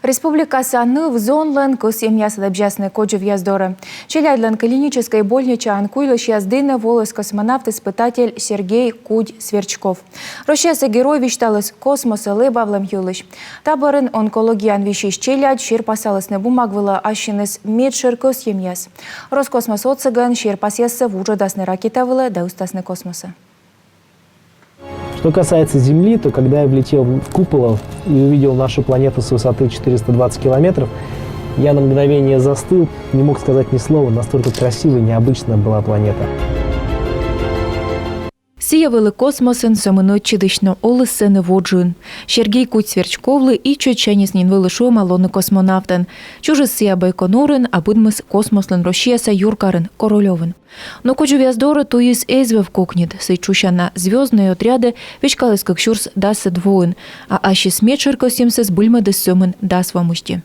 Республика Саны в зонлен кус имяс лебжасны коджу в'яздоры. Челядлен клинической больнича анкуйлыш яздыны волос космонавт-испытатель Сергей Кудь-Сверчков. Рощеса герой вишталыс космоса лебавлым юлыш. Табырын онкологиян вишиш челядь шер пасалысны бумагвыла ащиныс медшир кус емяс. Роскосмос оцыган шер пасясы вужадасны ракетавыла да устасны космоса. Что касается Земли, то когда я влетел в купол и увидел нашу планету с высоты 420 километров, я на мгновение застыл, не мог сказать ни слова, настолько красивой и необычная была планета. Сіявили космосен самоноччидично олисени воджун. Сергій Кудь-Сверчковли і чоченіснін вилишу малони космонавтен. Чужис сія байконурен, а будмис космослен Рощеса Юркарен Корольовен. Но коджу в'яздори то із ейзве в кокнід, сейчуща на зв'язної отряди вічкали скакшурс дасе двоен, а аші смечерко сімсе з бульми дес сьомен дас вамушті.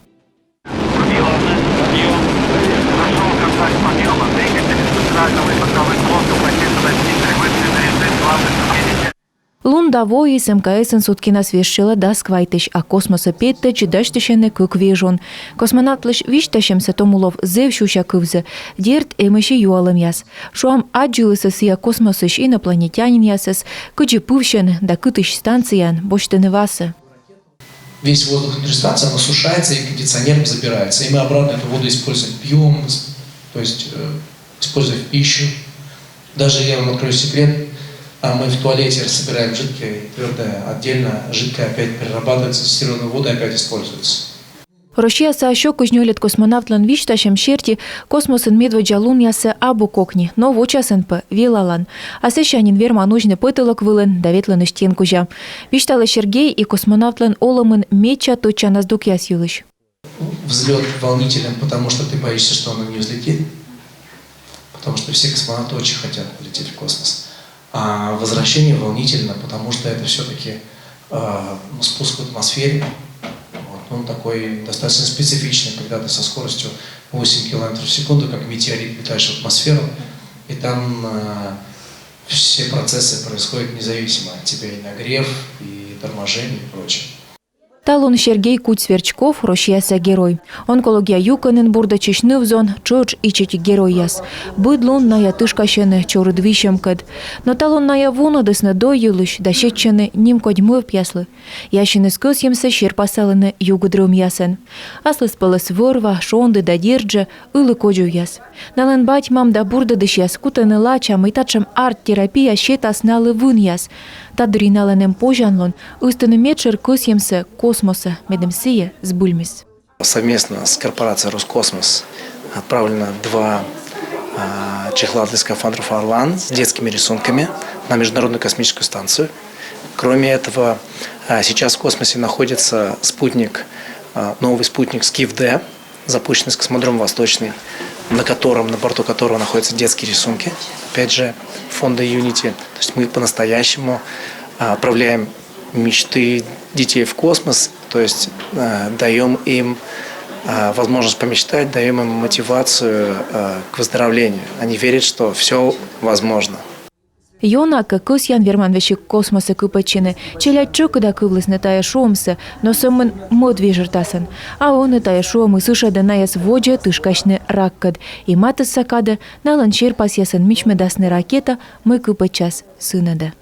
Лунда воїс МКС суткіна свіщила да сквайтиш, а космоса п'єтте чи дештишене кук віжон. Космонавт лиш вішташемся томулов зевщуща кивзе, дірт емеші юалем яс. Шуам аджилися сія космосиш інопланетянин ясес, куджі пувщен да китиш станциян, бочте не васе. Весь воздух внутри станции, он осушается и кондиционером забирается. И мы обратно эту воду используем, пьем, то есть используем в пищу. Даже я вам открою секрет, мы в туалете собираем жидкое и твердое отдельно, жидкое опять перерабатывается, дистиллированная вода опять используется. Рощеса що кузньоліт космонавтлан вішташем шерті космосен медведжа лун ясе або кокні, но вочасен пе вілалан. А сещанін вірма нужне питилок вилен, давітлен штінкужа. Віштали Сергей і космонавтлан оломен меча точа наздук яс юлиш. Взлет волнителен, потому что ты боишься, что он не взлетит. Потому что все космонавты очень хотят полететь в космос. А возвращение волнительно, потому что это все-таки спуск в атмосфере. Он такой достаточно специфичный, когда ты со скоростью 8 км в секунду, как метеорит, летаешь в атмосферу, и там все процессы происходят независимо от тебя, и нагрев, и торможение, и прочее. Талон Сергей Кудь-Сверчков Рощеса герой. Онкология юканен бурда чечнив зон, чоч ичить герой яс. Бидлун ная тишкащене чорид віщемкед. Но талон ная вуно десне доюлиш, да щечене нім кодьмив п'ясли. Ящене скос їмсе щир паселене югудрум ясен. Асли спелес вирва, шонди да дірдже, или коджу яс. Нален батьмам да бурда диш яс кутене лачам і тачем арт-терапія ще тас нале вун яс. Та дріналенем пожанлон, устане мечер кос їмсе космоса медемсия с Бульмис. Совместно с корпорацией «Роскосмос» отправлено 2 чехла для скафандров «Орлан» с детскими рисунками на Международную космическую станцию. Кроме этого, сейчас в космосе находится спутник, новый спутник «Скиф-Д», запущенный с космодрома «Восточный», на борту которого находятся детские рисунки, опять же, фонда Unity. То есть мы по-настоящему отправляем мечты детей в космос, то есть даем им возможность помечтать, даем им мотивацию к выздоровлению. Они верят, что все возможно. Йона кос ян верман вещи космоса купачины, челять чока да кывлыс не тая шумсе, но соммен мод вижертасен, а он не тая шум и суша да наяс воджа тышкашны раккад, и матас сакада налан шер пасьясен мичме дасны ракета мы купачас сынада.